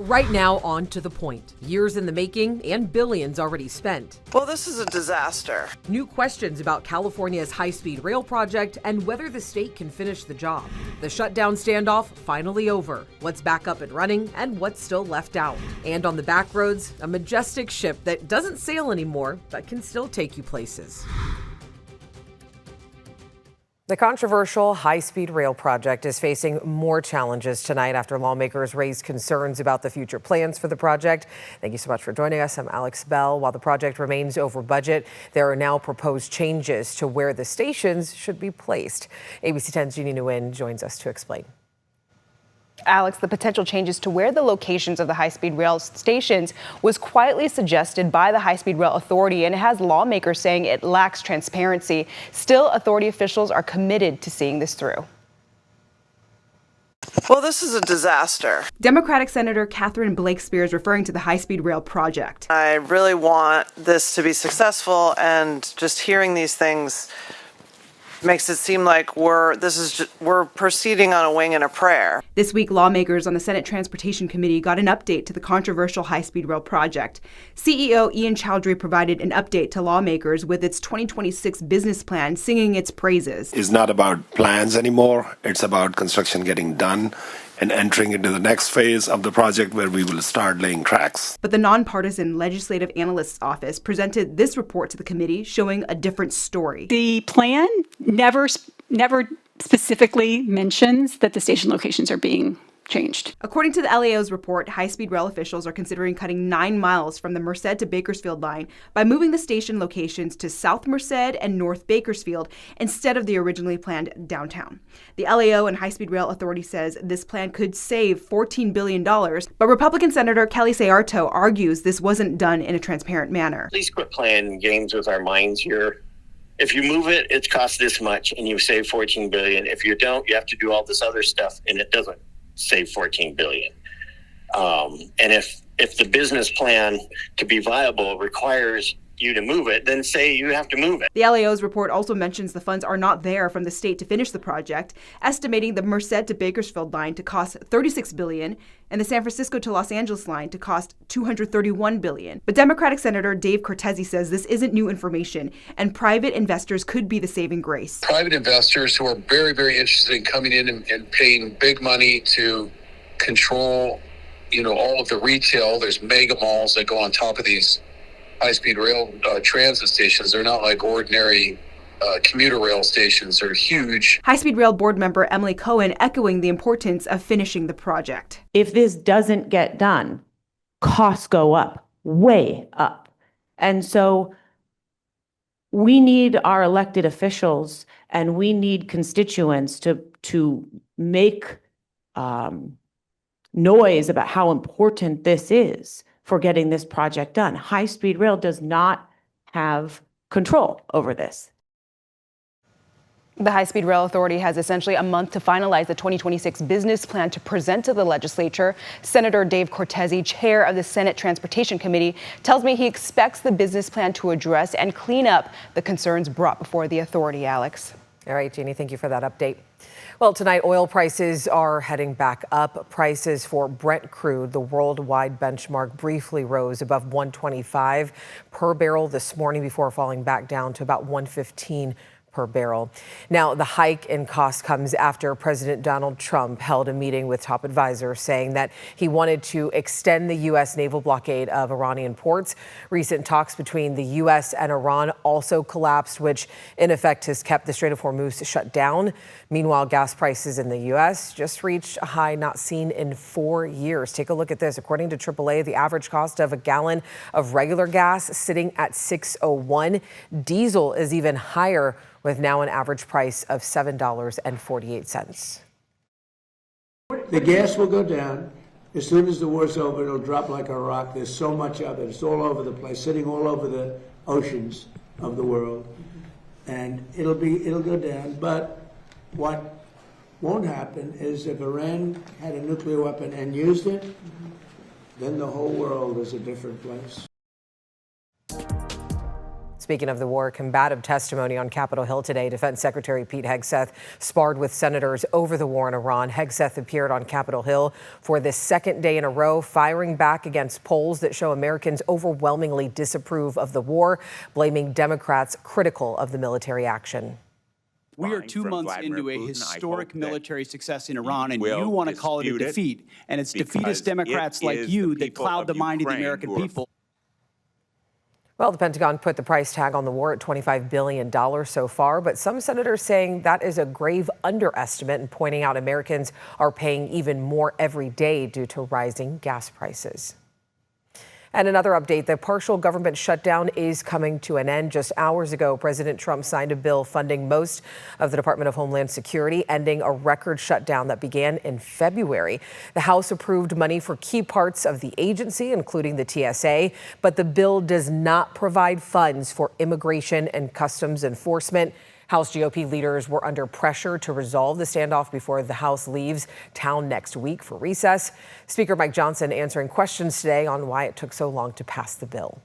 Right now, on to the point. Years in the making and billions already spent. Well, this is a disaster. New questions about California's high-speed rail project and whether the state can finish the job. The shutdown standoff finally over. What's back up and running and what's still left out. And on the back roads, a majestic ship that doesn't sail anymore but can still take you places. The controversial high-speed rail project is facing more challenges tonight after lawmakers raised concerns about the future plans for the project. Thank you so much for joining us. I'm Alex Bell. While the project remains over budget, there are now proposed changes to where the stations should be placed. ABC 10's Jeannie Nguyen joins us to explain. Alex, the potential changes to where the locations of the high-speed rail stations was quietly suggested by the High-Speed Rail Authority, and it has lawmakers saying it lacks transparency. Still, authority officials are committed to seeing this through. Well, this is a disaster. Democratic Senator Catherine Blake Spears referring to the high-speed rail project. I really want this to be successful, and just hearing these things makes it seem like we're proceeding on a wing and a prayer. This week, lawmakers on the Senate Transportation Committee got an update to the controversial high-speed rail project. CEO Ian Chowdhury provided an update to lawmakers with its 2026 business plan, singing its praises. It's not about plans anymore. It's about construction getting done and entering into the next phase of the project where we will start laying tracks. But the nonpartisan Legislative Analyst's Office presented this report to the committee showing a different story. The plan never specifically mentions that the station locations are being changed. According to the LAO's report, high-speed rail officials are considering cutting 9 miles from the Merced to Bakersfield line by moving the station locations to South Merced and North Bakersfield instead of the originally planned downtown. The LAO and High-Speed Rail Authority says this plan could save $14 billion, but Republican Senator Kelly Sayarto argues this wasn't done in a transparent manner. Please quit playing games with our minds here. If you move it, it costs this much and you save $14 billion. If you don't, you have to do all this other stuff and it doesn't save $14 billion. And if the business plan to be viable requires you to move it, then say you have to move it. The LAO's report also mentions the funds are not there from the state to finish the project, estimating the Merced to Bakersfield line to cost $36 billion and the San Francisco to Los Angeles line to cost $231 billion. But Democratic Senator Dave Cortese says this isn't new information and private investors could be the saving grace. Private investors who are very, very interested in coming in and paying big money to control, all of the retail. There's mega malls that go on top of these high-speed rail transit stations. They're not like ordinary commuter rail stations. They're huge. High-speed rail board member Emily Cohen echoing the importance of finishing the project. If this doesn't get done, costs go up, way up. And so we need our elected officials and we need constituents to make noise about how important this is for getting this project done. High-speed rail does not have control over this. The High-Speed Rail Authority has essentially a month to finalize the 2026 business plan to present to the legislature. Senator Dave Cortese, chair of the Senate Transportation Committee, tells me he expects the business plan to address and clean up the concerns brought before the authority. Alex. All right, Jeannie, thank you for that update. Well, tonight, oil prices are heading back up. Prices for Brent crude, the worldwide benchmark, briefly rose above $125 per barrel this morning before falling back down to about $115 per barrel. Now, the hike in cost comes after President Donald Trump held a meeting with top advisors saying that he wanted to extend the U.S. naval blockade of Iranian ports. Recent talks between the U.S. and Iran also collapsed, which in effect has kept the Strait of Hormuz shut down. Meanwhile, gas prices in the U.S. just reached a high not seen in 4 years. Take a look at this. According to AAA, the average cost of a gallon of regular gas sitting at $6.01. Diesel is even higher, with now an average price of $7.48. The gas will go down. As soon as the war's over, it'll drop like a rock. There's so much of it. It's all over the place, sitting all over the oceans of the world. And it'll go down. But what won't happen is if Iran had a nuclear weapon and used it, then the whole world is a different place. Speaking of the war, combative testimony on Capitol Hill today. Defense Secretary Pete Hegseth sparred with senators over the war in Iran. Hegseth appeared on Capitol Hill for the second day in a row, firing back against polls that show Americans overwhelmingly disapprove of the war, blaming Democrats critical of the military action. We are 2 months into a historic military success in Iran, and you want to call it a defeat. And it's defeatist Democrats like you that cloud the mind of the American people. Well, the Pentagon put the price tag on the war at $25 billion so far, but some senators saying that is a grave underestimate and pointing out Americans are paying even more every day due to rising gas prices. And another update, the partial government shutdown is coming to an end. Just hours ago, President Trump signed a bill funding most of the Department of Homeland Security, ending a record shutdown that began in February. The House approved money for key parts of the agency, including the TSA, but the bill does not provide funds for immigration and customs enforcement. House GOP leaders were under pressure to resolve the standoff before the House leaves town next week for recess. Speaker Mike Johnson answering questions today on why it took so long to pass the bill.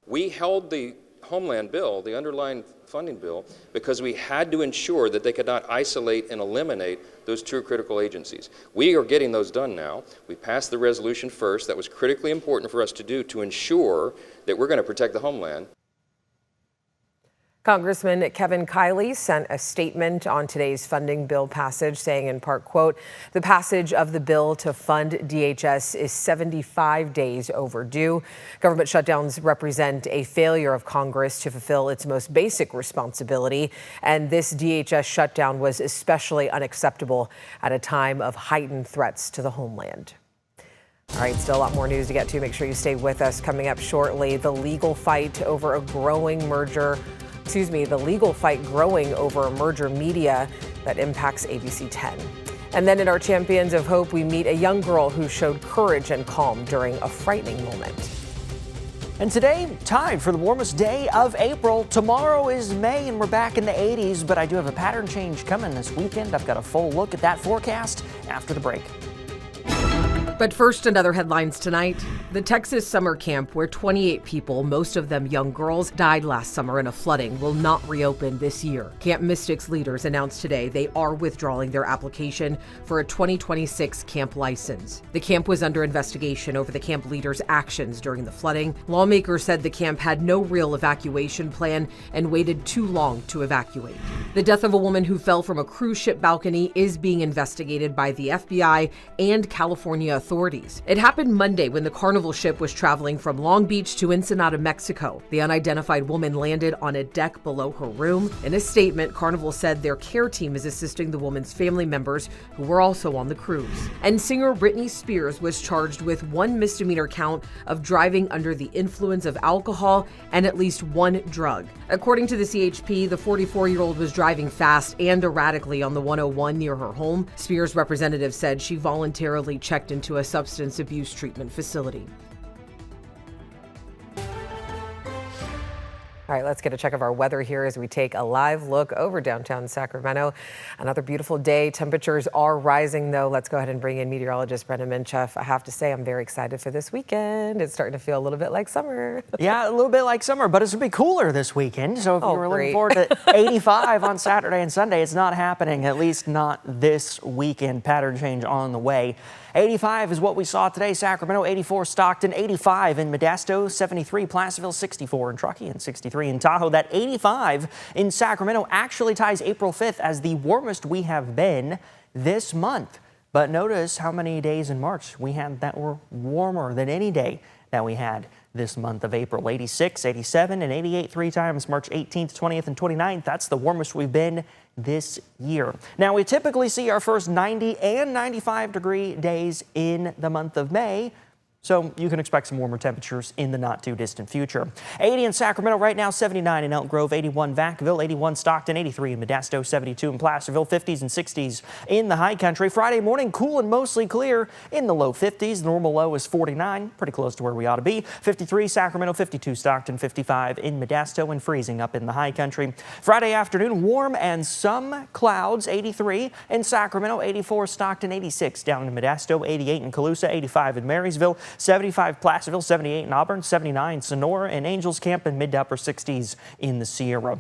We held the Homeland bill, the underlying funding bill, because we had to ensure that they could not isolate and eliminate those two critical agencies. We are getting those done now. We passed the resolution first. That was critically important for us to do to ensure that we're going to protect the Homeland. Congressman Kevin Kiley sent a statement on today's funding bill passage, saying in part, quote, the passage of the bill to fund DHS is 75 days overdue. Government shutdowns represent a failure of Congress to fulfill its most basic responsibility, and this DHS shutdown was especially unacceptable at a time of heightened threats to the homeland. All right, still a lot more news to get to. Make sure you stay with us. Coming up shortly, the legal fight over a growing merger. The legal fight growing over a merger media that impacts ABC 10. And then in our Champions of Hope, we meet a young girl who showed courage and calm during a frightening moment. And today, tied for the warmest day of April. Tomorrow is May and we're back in the 80s, but I do have a pattern change coming this weekend. I've got a full look at that forecast after the break. But first, another headlines tonight. The Texas summer camp where 28 people, most of them young girls, died last summer in a flooding will not reopen this year. Camp Mystics leaders announced today they are withdrawing their application for a 2026 camp license. The camp was under investigation over the camp leaders' actions during the flooding. Lawmakers said the camp had no real evacuation plan and waited too long to evacuate. The death of a woman who fell from a cruise ship balcony is being investigated by the FBI and California authorities. It happened Monday when the Carnival ship was traveling from Long Beach to Ensenada, Mexico. The unidentified woman landed on a deck below her room. In a statement, Carnival said their care team is assisting the woman's family members who were also on the cruise. And singer Britney Spears was charged with one misdemeanor count of driving under the influence of alcohol and at least one drug. According to the CHP, the 44-year-old was driving fast and erratically on the 101 near her home. Spears' representative said she voluntarily checked into a substance abuse treatment facility. All right, let's get a check of our weather here as we take a live look over downtown Sacramento. Another beautiful day. Temperatures are rising, though. Let's go ahead and bring in meteorologist Brendan Minchef. I have to say, I'm very excited for this weekend. It's starting to feel a little bit like summer. Yeah, a little bit like summer, but it's going to be cooler this weekend. So if you were looking forward to 85 on Saturday and Sunday, it's not happening, at least not this weekend. Pattern change on the way. 85 is what we saw today. Sacramento, 84 Stockton, 85 in Modesto, 73 Placerville, 64 in Truckee, and 63 in Tahoe. That 85 in Sacramento actually ties April 5th as the warmest we have been this month. But notice how many days in March we had that were warmer than any day that we had this month of April. 86, 87, and 88 three times, March 18th, 20th, and 29th. That's the warmest we've been this year. Now, we typically see our first 90 and 95 degree days in the month of May. So you can expect some warmer temperatures in the not too distant future. 80 in Sacramento right now, 79 in Elk Grove, 81 Vacaville, 81 Stockton, 83 in Modesto, 72 in Placerville, 50s and 60s in the high country. Friday morning, cool and mostly clear in the low 50s. The normal low is 49, pretty close to where we ought to be. 53 Sacramento, 52 Stockton, 55 in Modesto, and freezing up in the high country. Friday afternoon, warm and some clouds, 83 in Sacramento, 84 Stockton, 86 down in Modesto, 88 in Colusa, 85 in Marysville, 75 Placerville, 78 in Auburn, 79 Sonora, and Angels Camp in mid to upper 60s in the Sierra.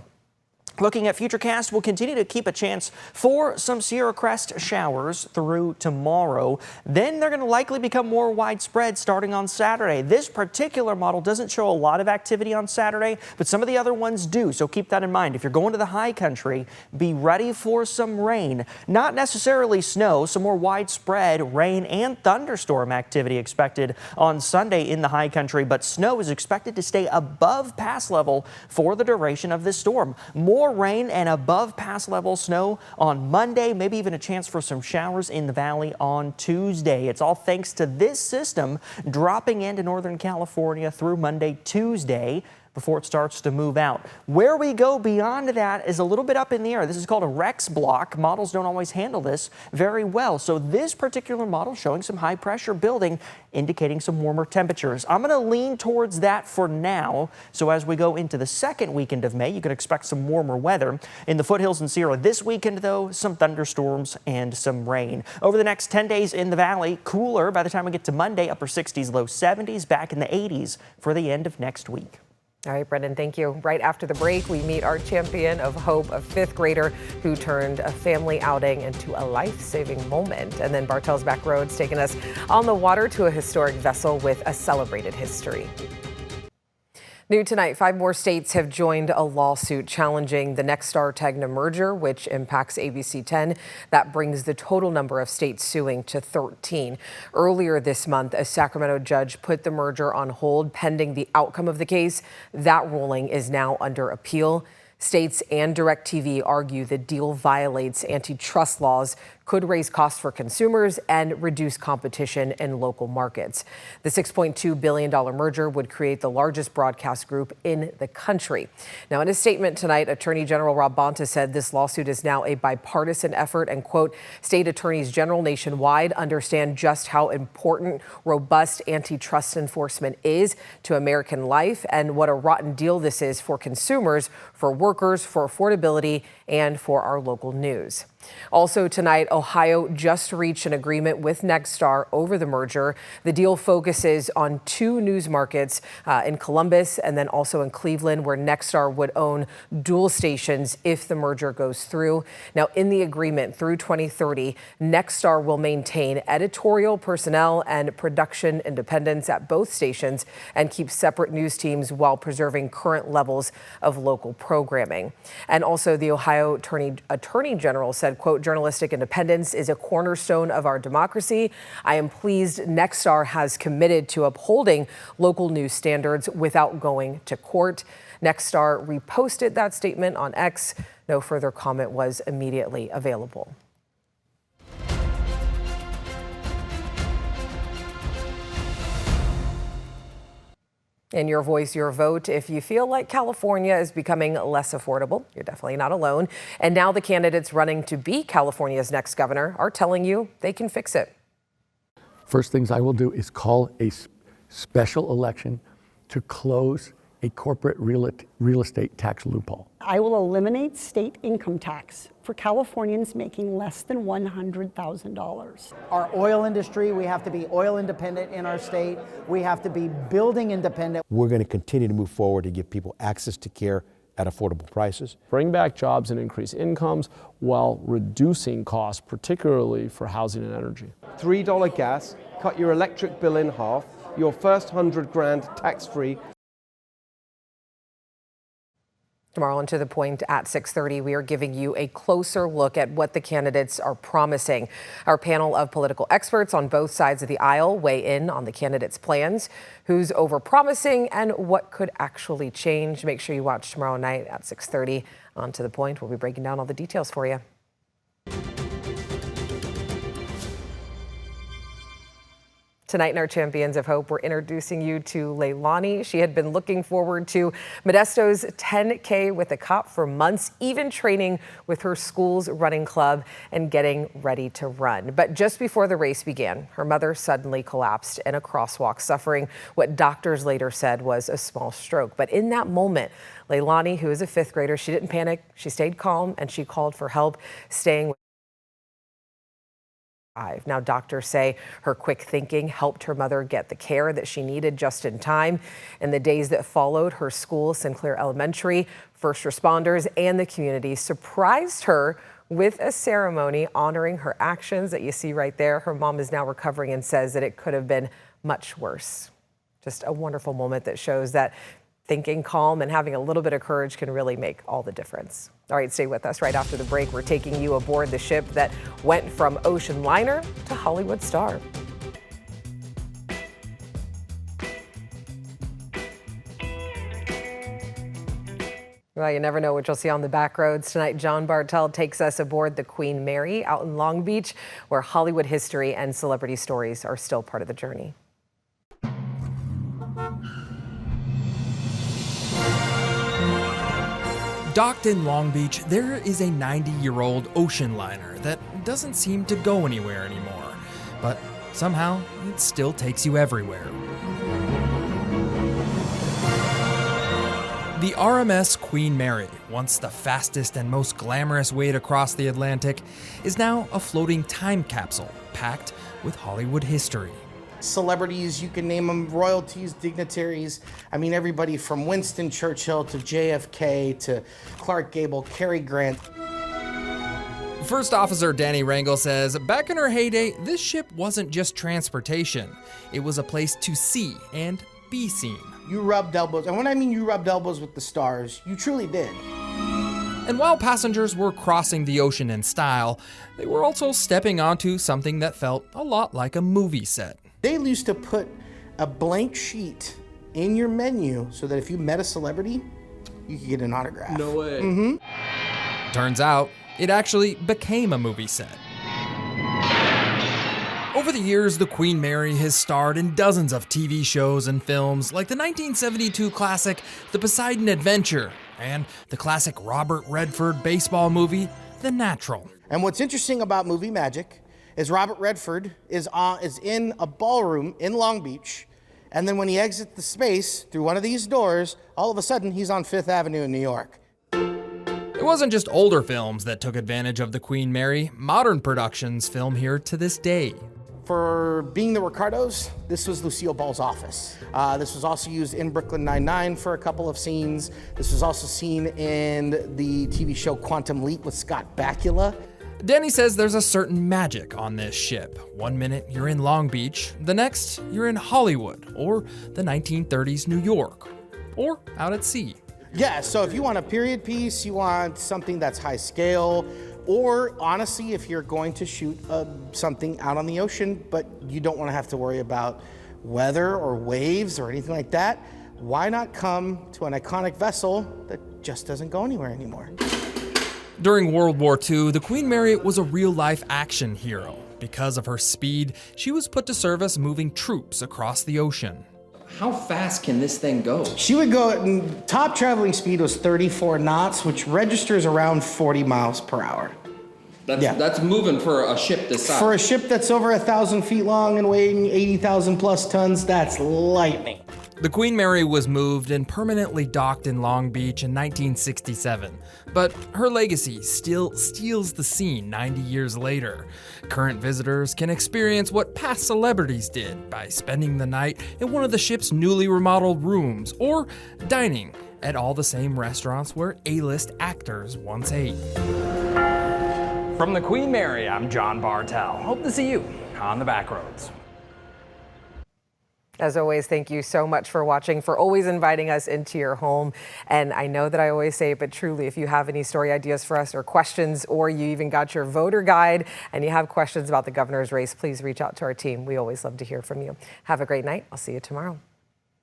Looking at Futurecast, we'll continue to keep a chance for some Sierra Crest showers through tomorrow. Then they're going to likely become more widespread starting on Saturday. This particular model doesn't show a lot of activity on Saturday, but some of the other ones do. So keep that in mind. If you're going to the high country, be ready for some rain. Not necessarily snow, some more widespread rain and thunderstorm activity expected on Sunday in the high country, but snow is expected to stay above pass level for the duration of this storm. More rain and above pass level snow on Monday, maybe even a chance for some showers in the valley on Tuesday. It's all thanks to this system dropping into Northern California through Monday, Tuesday, before it starts to move out. Where we go beyond that is a little bit up in the air. This is called a Rex block. Models don't always handle this very well. So this particular model showing some high pressure building, indicating some warmer temperatures. I'm going to lean towards that for now. So as we go into the second weekend of May, you can expect some warmer weather. In the foothills and Sierra this weekend, though, some thunderstorms and some rain. Over the next 10 days in the valley, cooler by the time we get to Monday, upper 60s, low 70s, back in the 80s for the end of next week. All right, Brendan, thank you. Right after the break, we meet our champion of hope, a fifth grader who turned a family outing into a life-saving moment. And then Bartell's Back Road's taking us on the water to a historic vessel with a celebrated history. New tonight, 5 more states have joined a lawsuit challenging the Nexstar-Tegna merger, which impacts ABC 10. That brings the total number of states suing to 13. Earlier this month, a Sacramento judge put the merger on hold pending the outcome of the case. That ruling is now under appeal. States and DirecTV argue the deal violates antitrust laws, could raise costs for consumers, and reduce competition in local markets. The $6.2 billion merger would create the largest broadcast group in the country. Now, in a statement tonight, Attorney General Rob Bonta said this lawsuit is now a bipartisan effort and, quote, state attorneys general nationwide understand just how important robust antitrust enforcement is to American life and what a rotten deal this is for consumers, for workers, for affordability, and for our local news. Also tonight, Ohio just reached an agreement with Nexstar over the merger. The deal focuses on 2 news markets in Columbus and then also in Cleveland, where Nexstar would own dual stations if the merger goes through. Now, in the agreement through 2030, Nexstar will maintain editorial, personnel, and production independence at both stations and keep separate news teams while preserving current levels of local programming. And also, the Ohio Attorney General said, quote, journalistic independence is a cornerstone of our democracy. I am pleased Nexstar has committed to upholding local news standards without going to court. Nexstar reposted that statement on X. No further comment was immediately available. In Your Voice, Your Vote. If you feel like California is becoming less affordable, you're definitely not alone. And now the candidates running to be California's next governor are telling you they can fix it. First things I will do is call a special election to close a corporate real estate tax loophole. I will eliminate state income tax for Californians making less than $100,000. Our oil industry, we have to be oil independent in our state. We have to be building independent. We're going to continue to move forward to give people access to care at affordable prices. Bring back jobs and increase incomes while reducing costs, particularly for housing and energy. $3 gas, cut your electric bill in half, your first $100,000 tax-free. Tomorrow on To The Point at 6:30, we are giving you a closer look at what the candidates are promising. Our panel of political experts on both sides of the aisle weigh in on the candidates' plans, who's overpromising, and what could actually change. Make sure you watch tomorrow night at 6:30 on To The Point. We'll be breaking down all the details for you. Tonight in our Champions of Hope, we're introducing you to Leilani. She had been looking forward to Modesto's 10K with a cop for months, even training with her school's running club and getting ready to run. But just before the race began, her mother suddenly collapsed in a crosswalk, suffering what doctors later said was a small stroke. But in that moment, Leilani, who is a 5th grader, she didn't panic. She stayed calm and she called for help, staying with Now, doctors say her quick thinking helped her mother get the care that she needed just in time. In the days that followed, her school, Sinclair Elementary, first responders, and the community surprised her with a ceremony honoring her actions that you see right there. Her mom is now recovering and says that it could have been much worse. Just a wonderful moment that shows that thinking calm and having a little bit of courage can really make all the difference. All right, stay with us. Right after the break, we're taking you aboard the ship that went from ocean liner to Hollywood star. Well, you never know what you'll see on the back roads. Tonight, John Bartel takes us aboard the Queen Mary out in Long Beach, where Hollywood history and celebrity stories are still part of the journey. Docked in Long Beach, there is a 90-year-old ocean liner that doesn't seem to go anywhere anymore, but somehow it still takes you everywhere. The RMS Queen Mary, once the fastest and most glamorous way to cross the Atlantic, is now a floating time capsule packed with Hollywood history. Celebrities, you can name them, royalties, dignitaries. I mean, everybody from Winston Churchill to JFK to Clark Gable, Cary Grant. First Officer Danny Rangel says, back in her heyday, this ship wasn't just transportation. It was a place to see and be seen. You rubbed elbows, and when I mean you rubbed elbows with the stars, you truly did. And while passengers were crossing the ocean in style, they were also stepping onto something that felt a lot like a movie set. They used to put a blank sheet in your menu so that if you met a celebrity, you could get an autograph. No way. Mm-hmm. Turns out, it actually became a movie set. Over the years, the Queen Mary has starred in dozens of TV shows and films like the 1972 classic The Poseidon Adventure and the classic Robert Redford baseball movie, The Natural. And what's interesting about movie magic is Robert Redford is in a ballroom in Long Beach, and then when he exits the space through one of these doors, all of a sudden he's on Fifth Avenue in New York. It wasn't just older films that took advantage of the Queen Mary. Modern productions film here to this day. For Being the Ricardos, this was Lucille Ball's office. This was also used in Brooklyn Nine-Nine for a couple of scenes. This was also seen in the TV show Quantum Leap with Scott Bakula. Danny says there's a certain magic on this ship. One minute you're in Long Beach, the next you're in Hollywood, or the 1930s New York, or out at sea. Yeah, so if you want a period piece, you want something that's high scale, or honestly, if you're going to shoot something out on the ocean, but you don't want to have to worry about weather or waves or anything like that, why not come to an iconic vessel that just doesn't go anywhere anymore? During World War II, the Queen Mary was a real-life action hero. Because of her speed, she was put to service moving troops across the ocean. How fast can this thing go? She would go, top traveling speed was 34 knots, which registers around 40 miles per hour. That's moving for a ship this size. For a ship that's over 1,000 feet long and weighing 80,000 plus tons, that's lightning. The Queen Mary was moved and permanently docked in Long Beach in 1967, but her legacy still steals the scene 90 years later. Current visitors can experience what past celebrities did by spending the night in one of the ship's newly remodeled rooms or dining at all the same restaurants where A-list actors once ate. From the Queen Mary, I'm John Bartel. Hope to see you on the back roads. As always, thank you so much for watching, for always inviting us into your home. And I know that I always say it, but truly, if you have any story ideas for us or questions, or you even got your voter guide and you have questions about the governor's race, please reach out to our team. We always love to hear from you. Have a great night. I'll see you tomorrow.